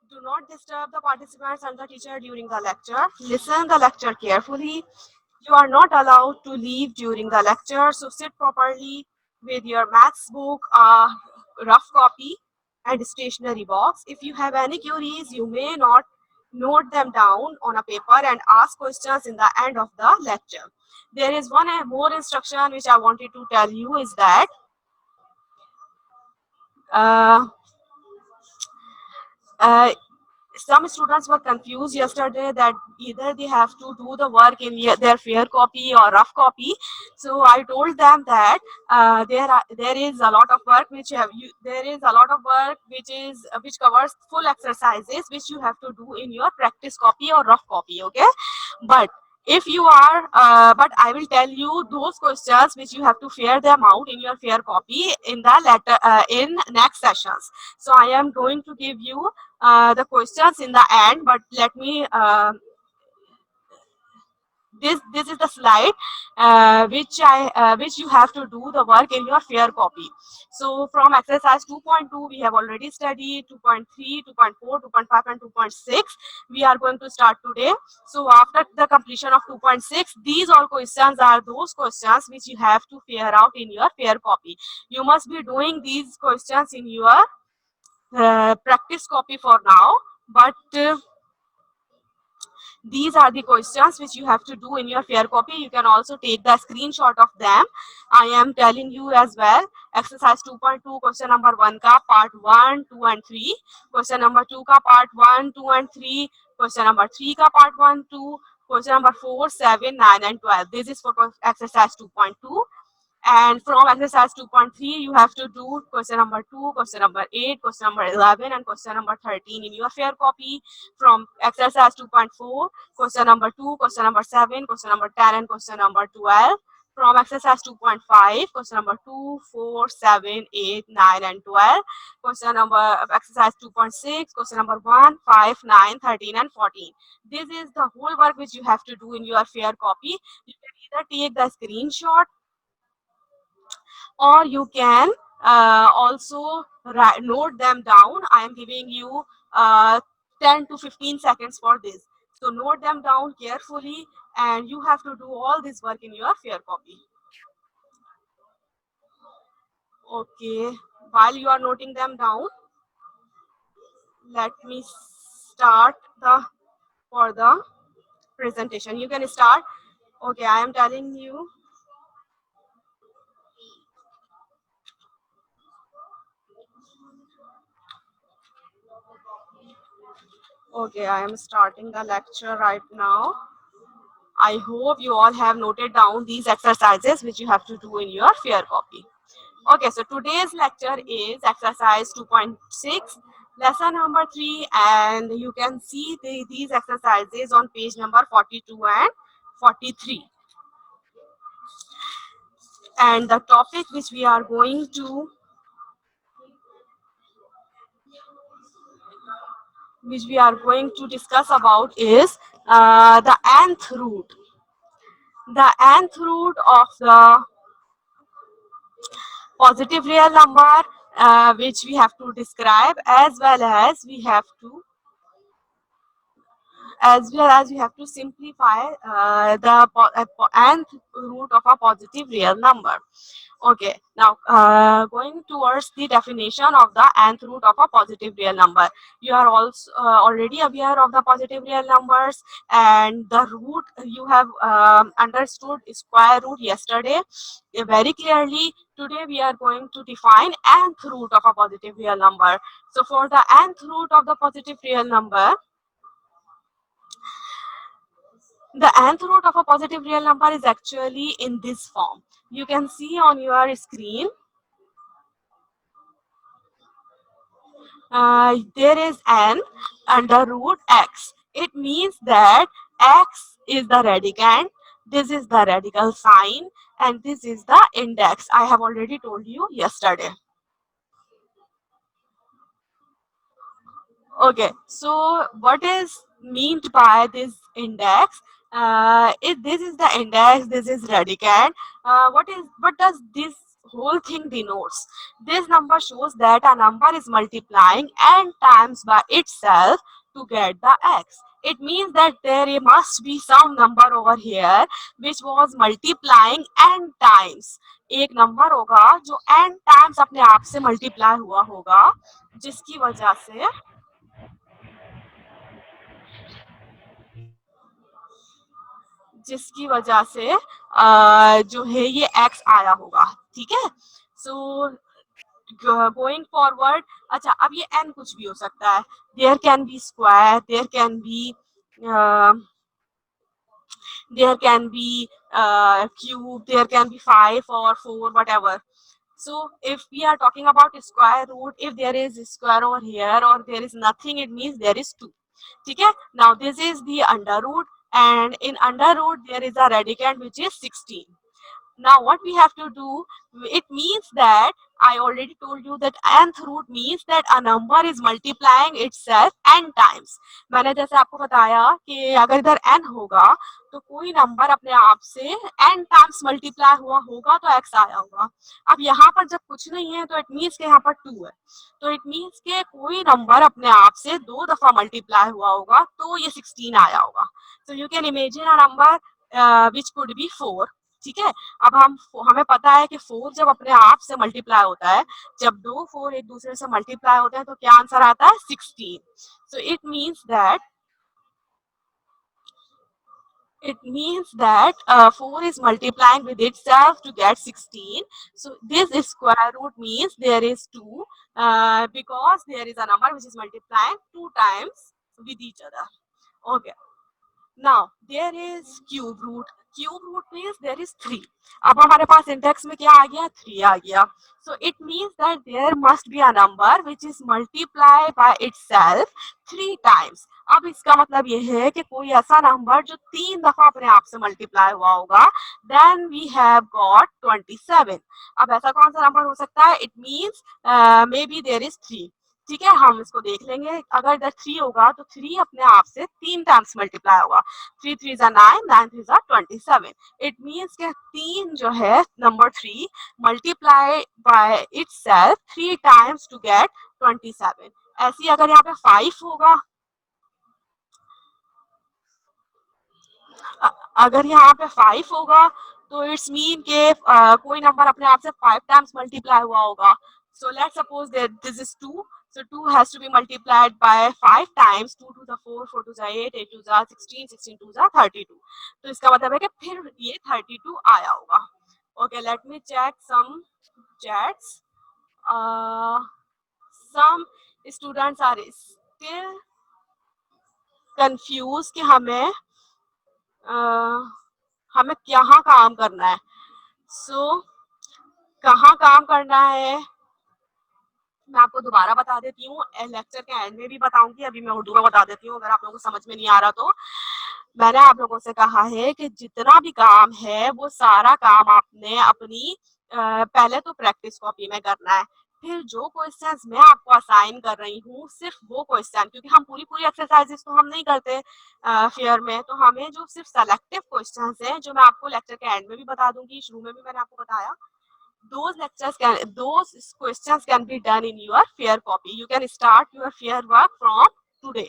Do not disturb the participants and the teacher during the lecture. Listen the lecture carefully. You are not allowed to leave during the lecture, so sit properly with your maths book, a rough copy, and stationery box. If you have any queries, you may not note them down on a paper and ask questions in the end of the lecture. There is one more instruction which I wanted to tell you is that uh, uh, some students were confused yesterday that either they have to do the work in their fair copy or rough copy. So I told them that there is a lot of work there is a lot of work which covers full exercises which you have to do in your practice copy or rough copy. Okay, but if you are but I will tell you those questions which you have to fair them out in your fair copy in the letter in next sessions. So I am going to give you the questions in the end, but let me this is the slide which you have to do the work in your fair copy. So from exercise 2.2 we have already studied 2.3, 2.4, 2.5 and 2.6. We are going to start today. So after the completion of 2.6, these all questions are those questions which you have to fair out in your fair copy. You must be doing these questions in your practice copy for now, but these are the questions which you have to do in your fair copy. You can also take the screenshot of them. I am telling you as well. Exercise 2.2 question number 1 ka part 1, 2 and 3. Question number 2 ka part 1, 2 and 3. Question number 3 ka part 1, 2. Question number 4, 7, 9 and 12. This is for exercise 2.2. And from exercise 2.3, you have to do question number 2, question number 8, question number 11, and question number 13 in your fair copy. From exercise 2.4, question number 2, question number 7, question number 10, and question number 12. From exercise 2.5, question number 2, 4, 7, 8, 9, and 12. Question number exercise 2.6, question number 1, 5, 9, 13, and 14. This is the whole work which you have to do in your fair copy. You can either take the screenshot or you can also note them down. I am giving you 10 to 15 seconds for this. So note them down carefully and you have to do all this work in your fair copy. Okay, while you are noting them down, let me start for the presentation. You can start. Okay, I am telling you. Okay, I am starting the lecture right now. I hope you all have noted down these exercises which you have to do in your fair copy. Okay, so today's lecture is exercise 2.6, lesson number 3, and you can see these exercises on page number 42 and 43. And the topic which we are going to discuss about is the nth root. The nth root of the positive real number which we have to describe, as well as we have to simplify the nth root of a positive real number. Okay, now going towards the definition of the nth root of a positive real number. You are also already aware of the positive real numbers and the root. You have understood square root yesterday very clearly. Today we are going to define nth root of a positive real number. So for the nth root of the positive real number, the nth root of a positive real number is actually in this form. You can see on your screen, there is n under root x. It means that x is the radicand, this is the radical sign, and this is the index. I have already told you yesterday. Okay, so what is meant by this index? If this is the index, this is radicand. What does this whole thing denotes. This number shows that a number is multiplying n times by itself to get the x. It means that there must be some number over here which was multiplying n times. एक number होगा जो n times अपने आप से multiply हुआ होगा, जिसकी वजह से जो है ये x आया होगा, ठीक है। सो गोइंग फॉरवर्ड, अच्छा अब ये n कुछ भी हो सकता है, there can be square, there can be cube, there can be 5 or 4, whatever. So if we are talking about square root, if there is a square over here or there is nothing, it means there is 2. Okay, now this is the under root, and in under root there is a radicand which is 16. Now what we have to do, it means that I already told you that nth root means that a number is multiplying itself n times. मैंने जैसे आपको बताया कि अगर इधर n होगा तो कोई नंबर अपने आप से n टाइम्स मल्टीप्लाई हुआ होगा तो x आया होगा। अब यहाँ पर जब कुछ नहीं है तो इट मीन्स के यहाँ पर 2 है, तो इट मीन्स के कोई नंबर अपने आप से 2 दफा मल्टीप्लाई हुआ होगा तो ये 16 आया होगा। So you can imagine a number which could be 4, ठीक है। अब हमें पता है कि 4 जब अपने आप से मल्टीप्लाई होता है, जब 2 4 एक दूसरे से मल्टीप्लाई होते हैं तो क्या आंसर आता है 16। सो it means that 4 is multiplying with itself to get 16. So this square root means there is 2 because there is a number which is multiplying 2 times with each other. Okay. Now there is cube root. Cube root means there is 3. अब हमारे पास index में क्या आ गया, 3 आ गया. So it means that there must be a number which is multiplied by itself 3 times. अब इसका मतलब ये है कि कोई ऐसा नंबर जो 3 दफा अपने आप से मल्टीप्लाई हुआ होगा, then we have got 27. अब ऐसा कौन सा नंबर हो सकता है, it means maybe there is 3. ठीक है, हम इसको देख लेंगे। अगर इधर 3 होगा तो 3 अपने आप से 3 टाइम्स मल्टीप्लाई होगा। 3 3 जा 9, 9 3 जा 27। इट मींस कि 3 जो है number 3 multiply by itself 3 times to get 27। ऐसी अगर यहाँ पे 5 होगा, अगर यहाँ पे 5 होगा तो इट्स मीन के कोई नंबर अपने आप से 5 टाइम्स मल्टीप्लाई हुआ होगा। So let's suppose that this is 2. So 2 has to be multiplied by 5 times. 2 to the 4, 4 to the 8, 8 to the 16, 16 to the 32. तो इसका मतलब है कि फिर ये 32 आया होगा। Okay, let me check some chats. Some students are still confused कि हमें कहाँ काम करना है। So कहाँ काम करना है मैं आपको दोबारा बता देती हूँ, लेक्चर के एंड में भी बताऊंगी, अभी मैं उर्दू में बता देती हूँ अगर आप लोगों को समझ में नहीं आ रहा तो। मैंने आप लोगों से कहा है कि जितना भी काम है वो सारा काम आपने अपनी पहले तो प्रैक्टिस कॉपी में करना है, फिर जो क्वेश्चंस मैं आपको असाइन कर रही हूँ सिर्फ वो क्वेश्चन, क्योंकि हम पूरी पूरी एक्सरसाइजेस तो हम नहीं करते फेयर में, तो हमें जो सिर्फ सेलेक्टिव क्वेश्चंस हैं जो मैं आपको लेक्चर के एंड में भी बता दूंगी, शुरू में भी मैंने आपको बताया, those questions can be done in your fair copy. You can start your fair work from today.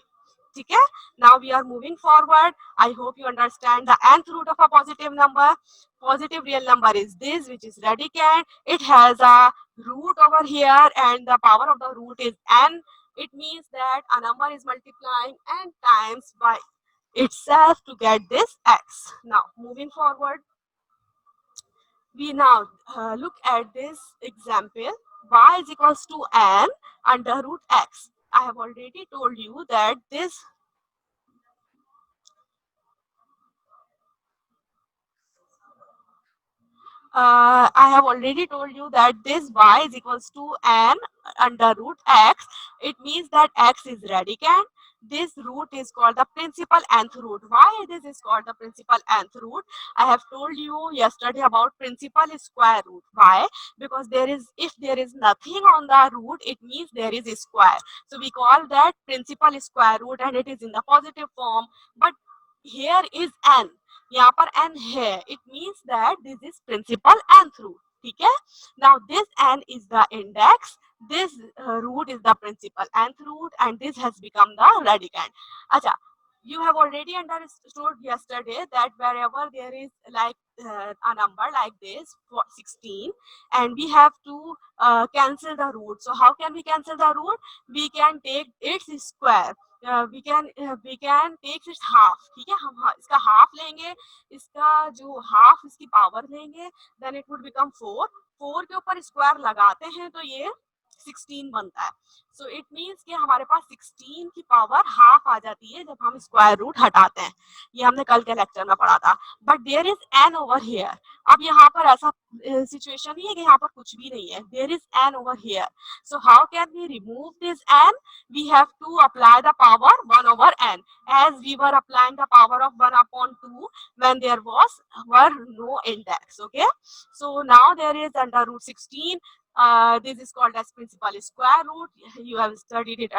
ठीक है, now we are moving forward. I hope you understand the nth root of a positive number. Positive real number is this, which is radicand. It has a root over here and the power of the root is n. It means that a number is multiplying n times by itself to get this x. Now moving forward, we now look at this example. Y is equals to n under root x. I have already told you that this I have already told you that this y is equals to n under root x. It means that x is radicand. This root is called the principal nth root. Why this is called the principal nth root? I have told you yesterday about principal square root. Why? Because if there is nothing on the root, it means there is a square. So we call that principal square root and it is in the positive form. But here is n. यहाँ पर n है, it means that this is principal nth root. ठीक है. Now this n is the index, this root is the principal nth root, and this has become the radicand. Acha, you have already understood yesterday that wherever there is like a number like this for 16 and we have to cancel the root. So how can we cancel the root? We can take its square. We can take its half. ठीक है, हम इसका half लेंगे, इसका जो half इसकी power लेंगे, then it would become 4. 4 के ऊपर स्क्वायर लगाते हैं तो ये 16 बनता है. सो इट मीन्स कि हमारे पास 16 की पावर हाफ आ जाती है जब हम स्क्वायर रूट हटाते हैं. ये हमने कल के लेक्चर में पढ़ा था. But there is n over here. अब यहाँ पर ऐसा सिचुएशन नहीं है कि यहाँ पर कुछ भी नहीं है. There is n over here. So how can we remove this n? We have to apply the power 1 over n, as we were applying the power of 1 upon 2 when there were no index. Okay, so now there is under root 16. This is called as principal square root. You have studied it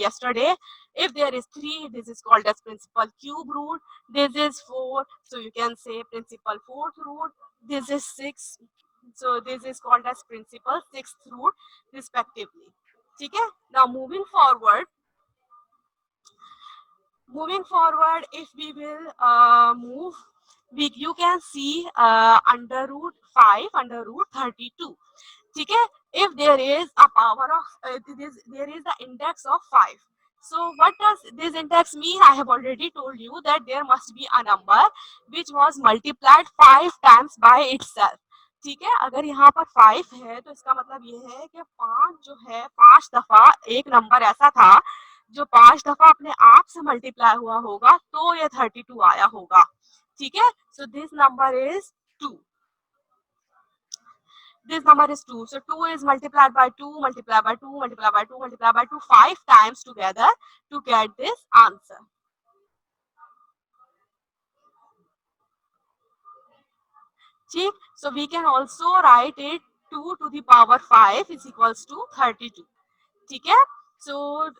yesterday. If there is 3, this is called as principal cube root. This is 4, so you can say principal fourth root. This is 6, so this is called as principal sixth root respectively. Okay, now moving forward, if we will move, you can see under root 5, under root 32. Okay, if there is a power of there is the index of 5. So what does this index mean? I have already told you that there must be a number which was multiplied 5 times by itself. ठीक है, अगर यहाँ पर 5 है तो इसका मतलब ये है कि 5 जो है 5 दफा एक नंबर ऐसा था जो 5 दफा अपने आप से मल्टीप्लाई हुआ होगा तो ये 32 आया होगा. ठीक है, so this number is 2. This number is 2. So 2 is multiplied by 2, multiplied by 2, multiplied by 2, multiplied by 2, 5 times together to get this answer. ठीक, so we can also write it 2 to the power 5 is equals to 32. ठीक है, so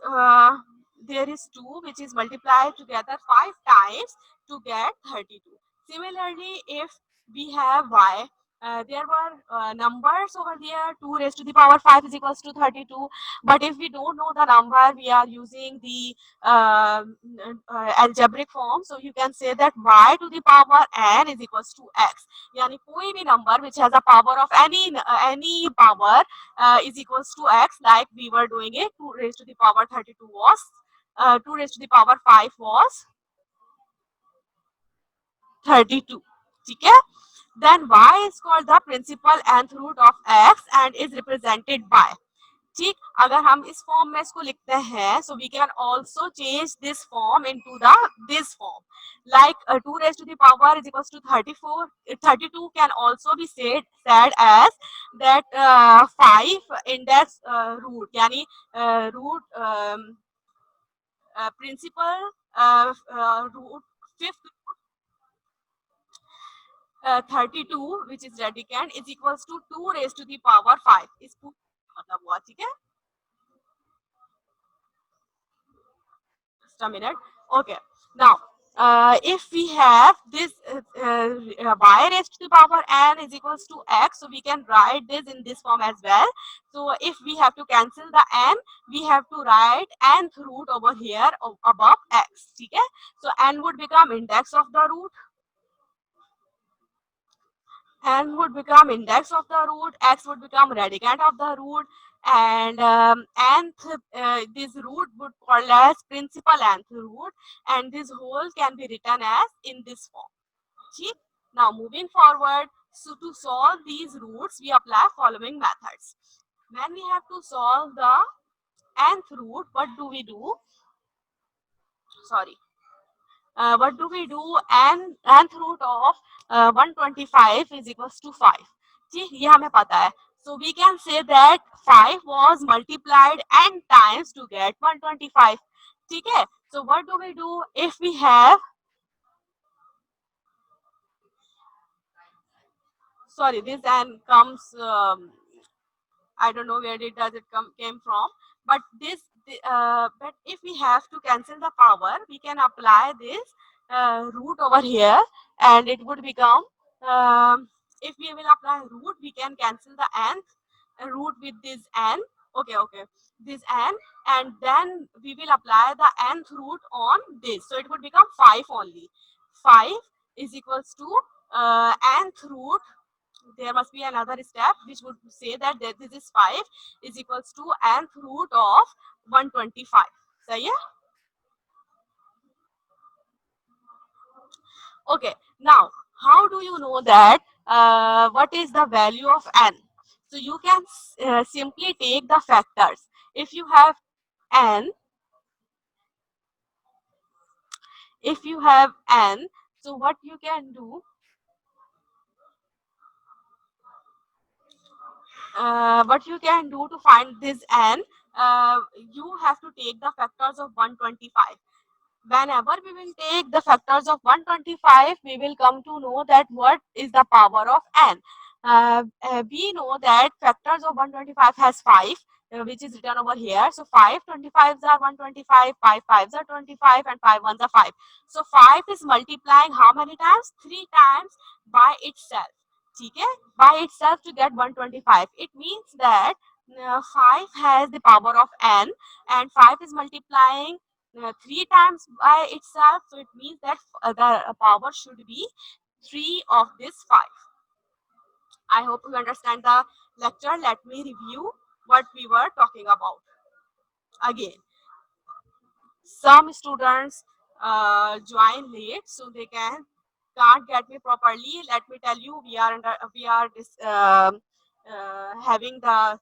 there is 2 which is multiplied together 5 times to get 32. Similarly, if we have y, there were numbers over there. 2 raised to the power 5 is equals to 32. But if we don't know the number, we are using the algebraic form. So you can say that y to the power n is equals to x. यानी कोई भी number which has a power of any power is equals to x, like we were doing it. 2 raised to the power 32 was 2 raised to the power 5 was 32. ठीक है, then y is called the principal nth root of x and is represented by. ठीक, अगर हम इस form में इसको लिखते हैं, so we can also change this form into this form, like 2 raised to the power is equals to 34. 32 can also be said as that 5 index root, यानी root principal root fifth 32 which is radicand is equals to 2 raised to the power 5. इस मतलब हुआ. ठीक है, just a minute. Okay, now if we have this y raised to the power n is equals to x, so we can write this in this form as well. So if we have to cancel the n, we have to write nth root over here above x. ठीक है, so n would become index of the root, n would become index of the root, x would become radicand of the root, and nth this root would called as principal nth root, and this whole can be written as in this form. Okay? Now moving forward, so to solve these roots we apply following methods. When we have to solve the nth root, what do we do? Sorry, what do we do? Nth root of 125 is equals to 5. ठीक, ये हमें पता है. So we can say that 5 was multiplied n times to get 125. ठीक है, so what do we do if we have, sorry, this n comes I don't know where does it came from, but this but if we have to cancel the power, we can apply this root over here and it would become If we will apply root, we can cancel the nth root with this n. Okay, this n, and then we will apply the nth root on this, so it would become 5 only. 5 is equals to nth root. There must be another step which would say that this is 5 is equals to nth root of 125. So yeah. Okay, now how do you know that what is the value of n? So you can simply take the factors. If you have n, if you have n, so what you can do, to find this n, you have to take the factors of 125. Whenever we will take the factors of 125, we will come to know that what is the power of n. We know that factors of 125 has 5, which is written over here. So 5 25s are 125, 5 5s are 25, and 5 1s are 5. So 5 is multiplying how many times? 3 times by itself. Okay? By itself to get 125. It means that 5 has the power of n, and 5 is multiplying 3 times by itself, so it means that the power should be 3 of this 5. I hope you understand the lecture. Let me review what we were talking about again. Some students join late, so they can't get me properly. Let me tell you, we are having the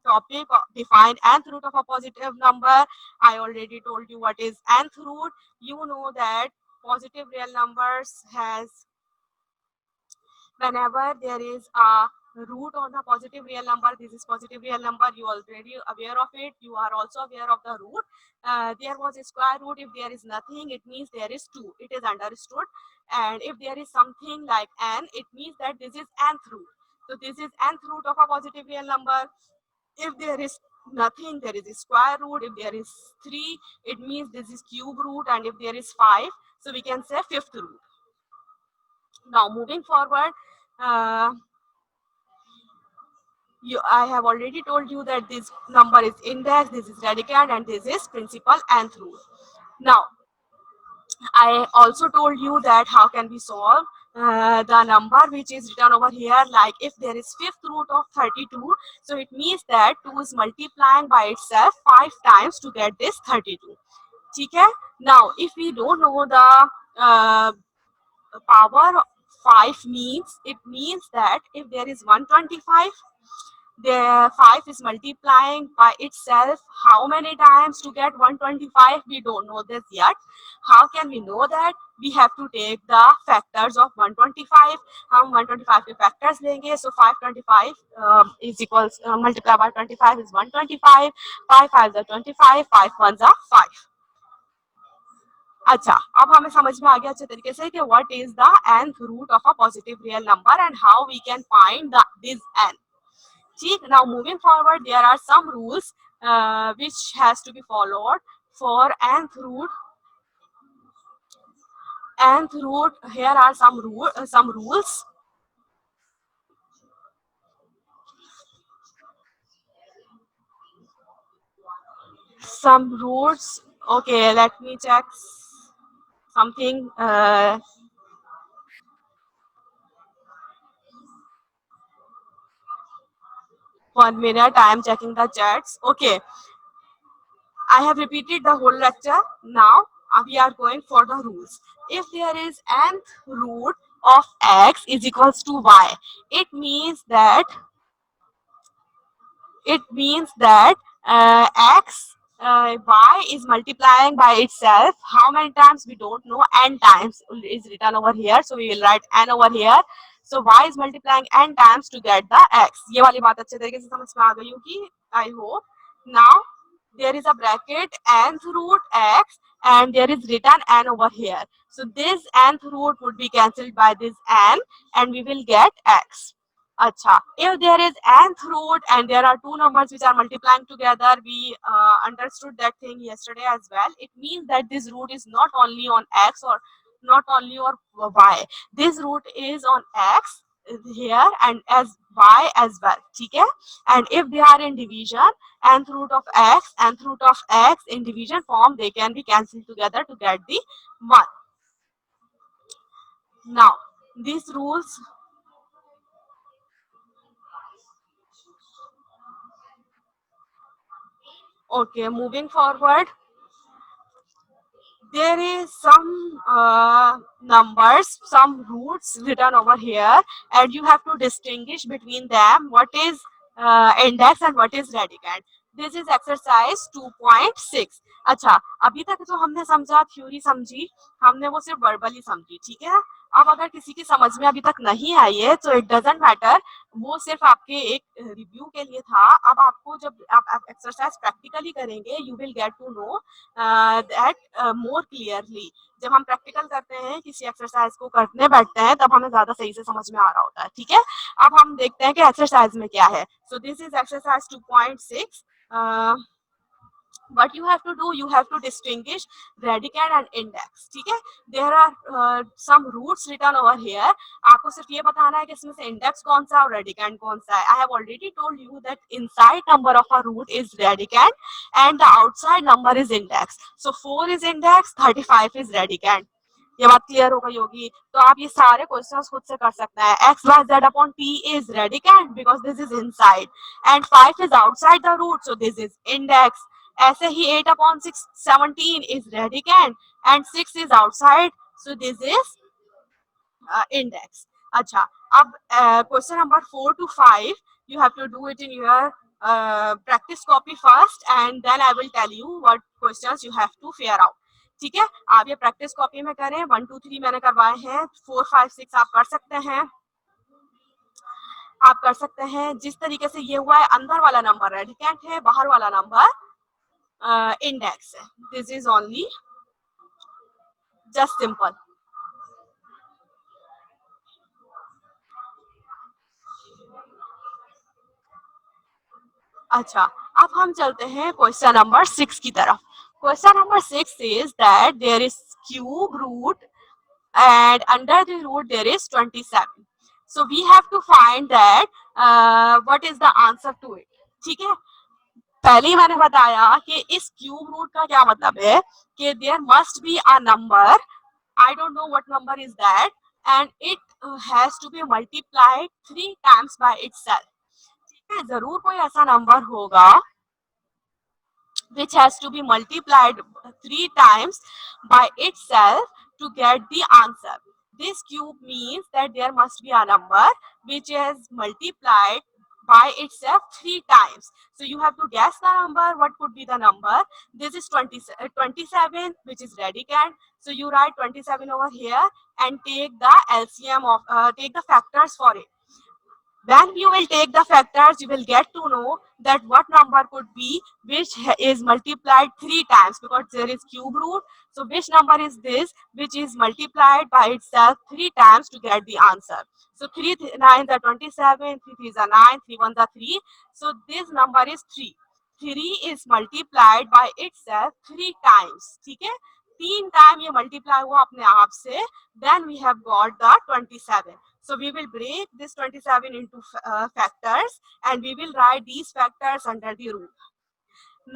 topic define nth root of a positive number. I already told you what is nth root. You know that positive real numbers has, whenever there is a root on the positive real number, this is positive real number, you already aware of it, you are also aware of the root. There was a square root. If there is nothing, it means there is 2, it is understood. And if there is something like n, it means that this is nth root. So this is nth root of a positive real number. If there is nothing, there is a square root. If there is 3, it means this is cube root. And if there is 5, so we can say fifth root. Now moving forward, uh, I have already told you that this number is index, this is radicand, and this is principal nth root. Now I also told you that how can we solve the number which is written over here, like if there is fifth root of 32, so it means that 2 is multiplying by itself 5 times to get this 32. Okay? Now if we don't know the power 5 means, it means that if there is 125, the 5 is multiplying by itself how many times to get 125? We don't know this yet. How can we know that? We have to take the factors of 125. हम 125 के factors लेंगे, so 525 is equals multiply by 25 is 125. 5 5s are 25, 5 1s are 5. अच्छा, अब हमें समझ में आ गया अच्छे तरीके से कि what is the nth root of a positive real number and how we can find this n. Now moving forward, there are some rules which has to be followed for nth root. Nth root, here are some rules. Some rules. Okay, let me check something. 1 minute, I am checking the chats. Okay, I have repeated the whole lecture. Now we are going for the rules. If there is nth root of x is equals to y, it means that x y is multiplying by itself how many times we don't know, n times is written over here, so we will write n over here. So y is multiplying n times to get the x. ये वाली बात अच्छे तरीके से समझ में आ गई होगी, I hope. Now there is a bracket nth root x and there is written n over here, so this nth root would be cancelled by this n and we will get x. Acha, if there is nth root and there are two numbers which are multiplying together, we understood that thing yesterday as well. It means that this root is not only on x or not only on y. This root is on x here and as y as well. ठीक है? And if they are in division, nth root of x, nth root of x in division form, they can be cancelled together to get the 1. Now, these rules, okay, moving forward, there is some numbers, some roots written over here, and you have to distinguish between them what is index and what is radicand. This is exercise 2.6. अच्छा, अभी तक जो हमने समझा, theory समझी, हमने वो सिर्फ वर्बली समझी, ठीक है? अब अगर किसी की समझ में अभी तक नहीं आई है तो इट डजंट मैटर, वो सिर्फ आपके एक रिव्यू के लिए था. अब आपको जब आप एक्सरसाइज प्रैक्टिकली करेंगे, you will get to know that more clearly. जब हम प्रैक्टिकल करते हैं, किसी एक्सरसाइज को करने बैठते हैं, तब हमें ज्यादा सही से समझ में आ रहा होता है, ठीक है? अब हम देखते हैं कि एक्सरसाइज में क्या है. So this is exercise 2.6. what you have to do, you have to distinguish radicand and index. ठीक है? There are some roots written over here. आपको सिर्फ ये बताना है कि इसमें से index कौन सा और radicand कौन सा है. I have already told you that inside number of a root is radicand and the outside number is index. So 4 is index, 35 is radicand. ये बात क्लियर हो गई होगी. तो आप ये सारे क्वेश्चंस खुद से कर सकते हैं. x by z upon t is radicand because this is inside and 5 is outside the root, so this is index. ऐसे ही 8 upon 6 17 is radicand and 6 is outside, so this is index. अच्छा, अब question number 4 to 5 you have to do it in your practice copy first and then I will tell you what questions you have to figure out. ठीक है? आप ये practice copy में करें. 1 2 3 मैंने करवाए हैं, 4 5 6 आप कर सकते हैं. आप कर सकते हैं जिस तरीके से ये हुआ है. अंदर वाला नंबर रेडिकेंट है, बाहर वाला नंबर इंडेक्स है. This is only just simple. अच्छा, अब हम चलते हैं क्वेश्चन नंबर 6 की तरफ. Question number 6 is that there is cube root and under the root there is 27. So we have to find that what is the answer to it. ठीक है? पहले ही मैंने बताया कि इस क्यूब रूट का क्या मतलब है कि there must be a number. I don't know what number is that and it has to be multiplied 3 times by itself. ठीक है? जरूर कोई ऐसा नंबर होगा which has to be multiplied 3 times by itself to get the answer. This cube means that there must be a number which is multiplied by itself 3 times. So you have to guess the number. What could be the number? This is 27, which is radicand. So you write 27 over here and take the LCM of take the factors for it. When you will take the factors, you will get to know that what number could be which is multiplied 3 times because there is cube root. So which number is this which is multiplied by itself 3 times to get the answer. So 3 9 are 27, 3 3 are 9, 3 1 are 3. So this number is 3. 3 is multiplied by itself 3 times. ठीक है? 3 time ये multiply हुआ अपने आप से. Then we have got the 27. So we will break this 27 into factors and we will write these factors under the root.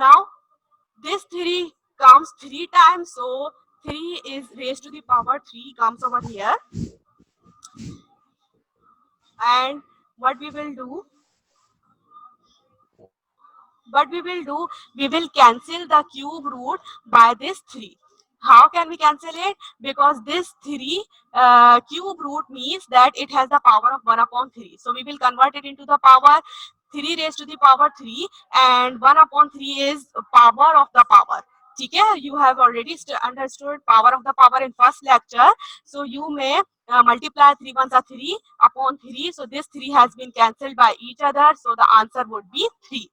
Now this 3 comes 3 times, so 3 is raised to the power 3 comes over here. And what we will do, we will cancel the cube root by this 3. How can we cancel it? Because this 3 cube root means that it has the power of 1 upon 3. So we will convert it into the power 3 raised to the power 3 and 1 upon 3 is power of the power. ठीक है? You have already understood power of the power in first lecture. So you may multiply 3 ones are 3 upon 3. So this 3 has been cancelled by each other. So the answer would be 3.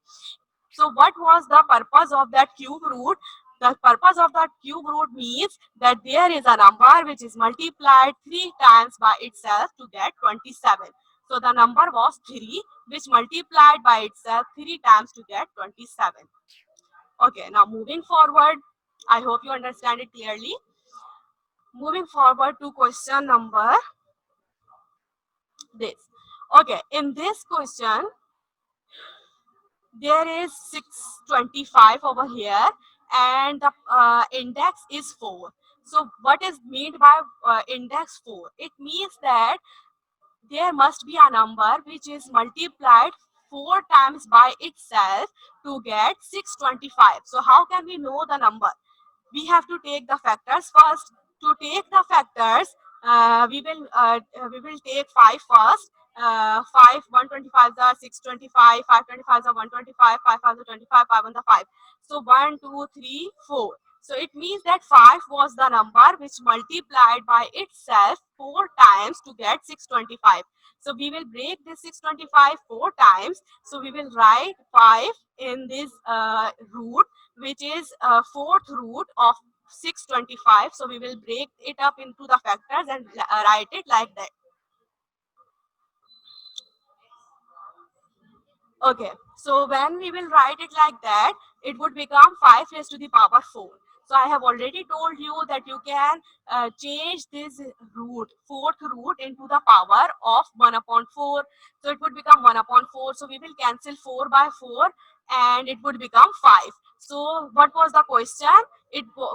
So what was the purpose of that cube root? The purpose of that cube root means that there is a number which is multiplied 3 times by itself to get 27. So the number was 3 which multiplied by itself 3 times to get 27. Okay, now moving forward, I hope you understand it clearly. Moving forward to question number this. Okay, in this question, there is 625 over here and the index is 4. So what is meant by index 4? It means that there must be a number which is multiplied 4 times by itself to get 625. So how can we know the number? We have to take the factors first. To take the factors, we will take 5 first. 5 125 are 625, 525 are 125, 5 are 25, 5 on the 5. So 1 2 3 4. So it means that 5 was the number which multiplied by itself 4 times to get 625. So we will break this 625 4 times. So we will write 5 in this root, which is fourth root of 625. So we will break it up into the factors and write it like that. Okay, so when we will write it like that, it would become 5 raised to the power 4. So I have already told you that you can change this root, fourth root, into the power of 1 upon 4. So it would become 1 upon 4. So we will cancel 4 by 4 and it would become 5. So what was the question?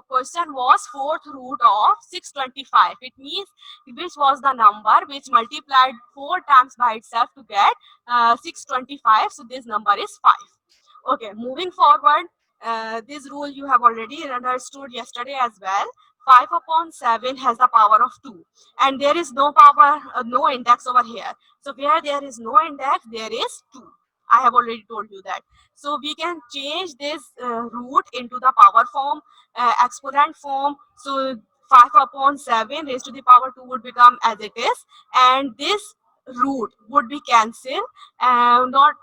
Question was fourth root of 625. It means which was the number which multiplied 4 times by itself to get 625. So this number is 5. Okay, moving forward, this rule you have already understood yesterday as well. 5 upon 7 has the power of 2 and there is no power, no index over here. So where there is no index, there is 2. I have already told you that. So we can change this root into the power form, exponent form. So 5 upon 7 raised to the power 2 would become as it is, and this root would be cancelled and not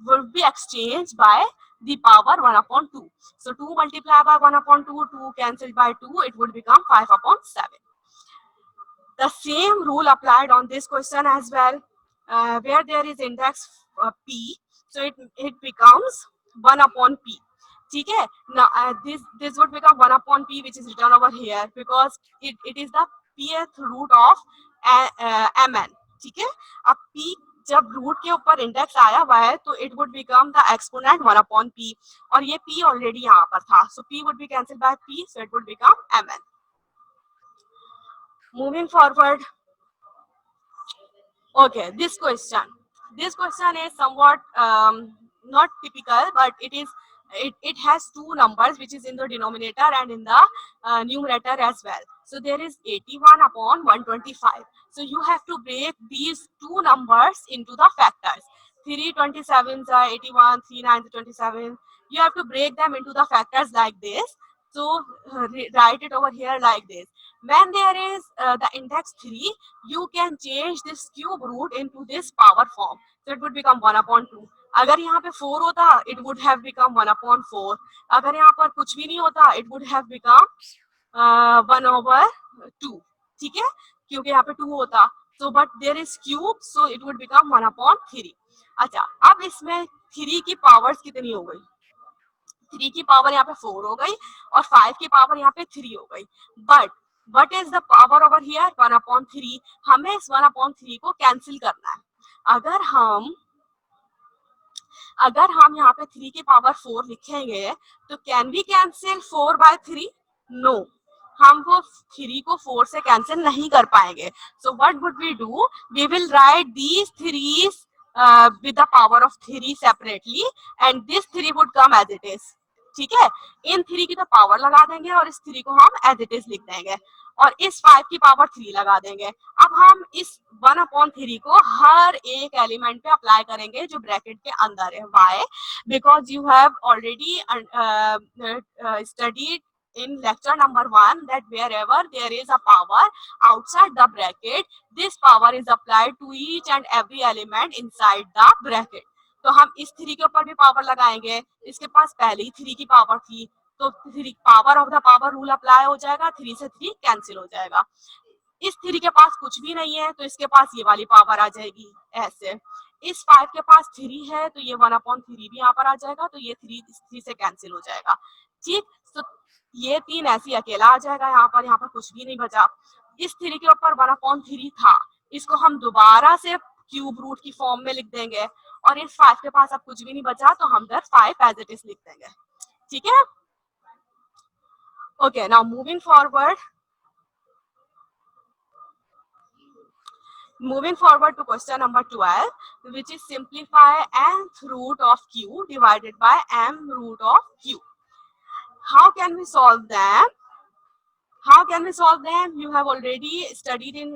would be exchanged by the power 1 upon 2. So 2 multiplied by 1 upon 2, 2 cancelled by 2, it would become 5 upon 7. The same rule applied on this question as well, where there is index p, so it becomes 1 upon p. ठीक है now, this would become 1 upon p, which is written over here because it is the pth root of mn. ठीक है, अब p जब root के ऊपर index आया हुआ है तो it would become the exponent 1 upon p, और ये p ऑलरेडी यहाँ पर था, सो p would be cancel bye p, so it would become mn. Moving forward, okay, this question is somewhat not typical, but it has two numbers which is in the denominator and in the numerator as well. So there is 81 upon 125. So you have to break these two numbers into the factors. 327s are 81, 3 9s are 27. You have to break them into the factors like this. So write it over here like this. When there is the index 3, you can change this cube root into this power form. So it would become 1 upon 2. अगर यहाँ पे 4 होता, it would have become 1 upon 4. अगर यहाँ पर कुछ भी नहीं होता, it would have become 1 over 2. ठीक है, क्योंकि यहाँ पे 2 होता. So but there is cube, so it would become 1 upon 3. अच्छा, अब इसमें 3 की पावर्स कितनी हो गई? 3 की पावर यहाँ पे 4 हो गई और 5 की पावर यहाँ पे 3 हो गई. But what is the power over here? 1 upon 3. हमें इस 1 अपॉन 3 को कैंसिल करना है. अगर हम यहाँ पे 3 की पावर 4 लिखेंगे तो can we cancel 4 by 3? No, हम वो 3 को 4 से कैंसिल नहीं कर पाएंगे. So what would we do? We will write these 3's with the power of 3 separately and this 3 would come as it is. ठीक है, इन 3 की तो पावर लगा देंगे और इस 3 को हम एज इट इज लिख देंगे और इस 5 की पावर 3 लगा देंगे. अब हम इस 1 अपॉन 3 को हर एक एलिमेंट पे अप्लाई करेंगे जो ब्रैकेट के अंदर है. Why? Because you have already studied in lecture number 1 that wherever there is a power outside the bracket, this power is applied to each and every element inside the bracket. तो हम इस 3 के ऊपर भी power लगाएंगे. इसके पास पहले ही 3 की पावर थी तो 3 power of the power rule apply हो जाएगा, 3 से 3 कैंसिल हो जाएगा. इस 3 के पास कुछ भी नहीं है तो इसके पास ये वाली पावर आ जाएगी ऐसे. इस 5 के पास 3 है तो ये 1 अपॉन 3 भी यहाँ पर आ जाएगा, तो ये 3 से कैंसिल हो जाएगा. ठीक, तो ये 3 ऐसे ही अकेला आ जाएगा यहाँ पर कुछ भी नहीं बचा। इस 3 के ऊपर 1/3 था, इसको हम दोबारा से क्यूब रूट की फॉर्म में लिख देंगे, और इस 5 के पास अब कुछ भी नहीं बचा तो हम इधर 5 एज इट इज लिख देंगे। ठीक है, okay. Now moving forward, to question number 12, which is simplify nth root of q divided by m root of q. How can we solve them? You have already studied in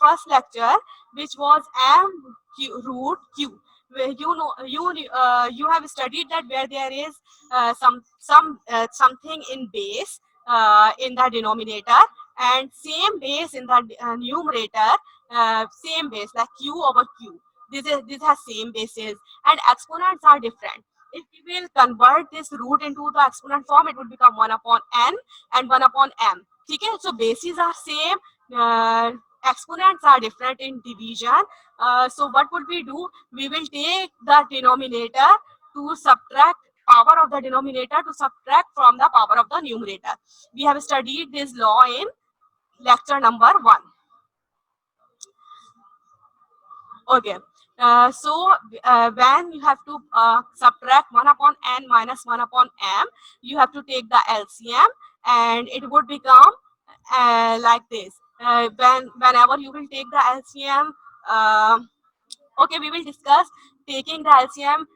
first lecture, which was m q, root q, where you have studied that where there is something in base in the denominator, and same base in the numerator, same base like q over q. This has same bases, and exponents are different. If we will convert this root into the exponent form, it would become 1 upon n and 1 upon m. Okay, so bases are same, exponents are different in division. So what would we do? We will take the denominator to subtract power of the denominator to subtract from the power of the numerator. We have studied this law in lecture number 1. Okay. When you have to subtract 1 upon n minus 1 upon m, you have to take the LCM, and it would become like this. Whenever you will take the LCM, okay, we will discuss taking the LCM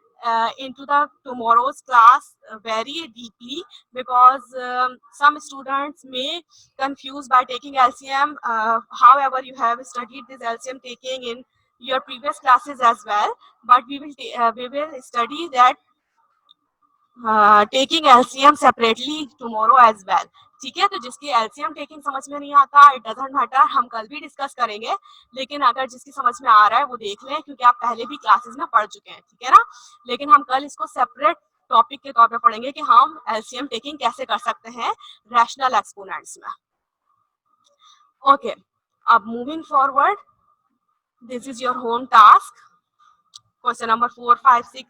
into the tomorrow's class very deeply, because some students may confuse by taking LCM. However, you have studied this LCM taking in your previous classes as well, but we will study that taking LCM separately tomorrow as well. ठीक है, तो जिसकी LCM taking समझ में नहीं आता, it doesn't matter, हम कल भी डिस्कस करेंगे, लेकिन अगर जिसकी समझ में आ रहा है वो देख लें, क्योंकि आप पहले भी क्लासेस में पढ़ चुके हैं, ठीक है ना। लेकिन हम कल इसको सेपरेट टॉपिक के तौर पे पढ़ेंगे कि हम LCM टेकिंग कैसे कर सकते हैं रैशनल एक्सपोनेंट्स में। ओके, अब moving forward, this is your home task, question number 4, 5, 6,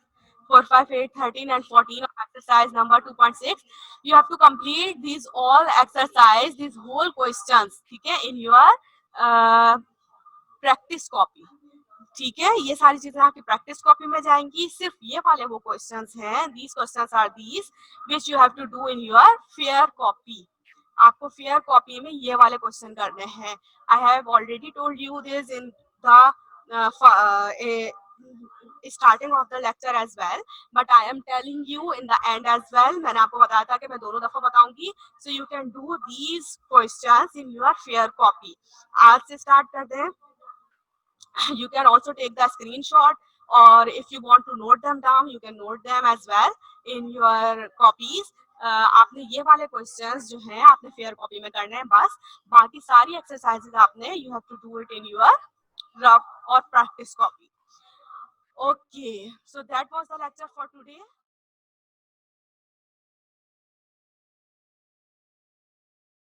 4, 5, 8, 13 and 14 of exercise number 2.6. You have to complete these all exercise, these whole questions, ठीक है, in your practice copy. ठीक है, ये सारी चीजें आपकी प्रैक्टिस कॉपी में जाएंगी। सिर्फ ये वाले वो क्वेश्चंस हैं, these questions are these which you have to do in your fair copy. आपको फेयर कॉपी में ये वाले क्वेश्चन करने हैं। I have already told you this in the starting of the lecture as well, but I am telling you in the end as well. मैंने आपको बताया था कि मैं दोनों दफा बताऊंगी, so you can do these questions in your fair copy. आज से start कर दें। You can also take the screenshot, or if you want to note them down, you can note them as well in your copies. आपने ये वाले questions जो हैं आपने फेयर कॉपी में करने हैं बस, बाकी सारी एक्सरसाइजेज आपने you have to do it in your rough or practice copy. Okay, so that was the lecture for today.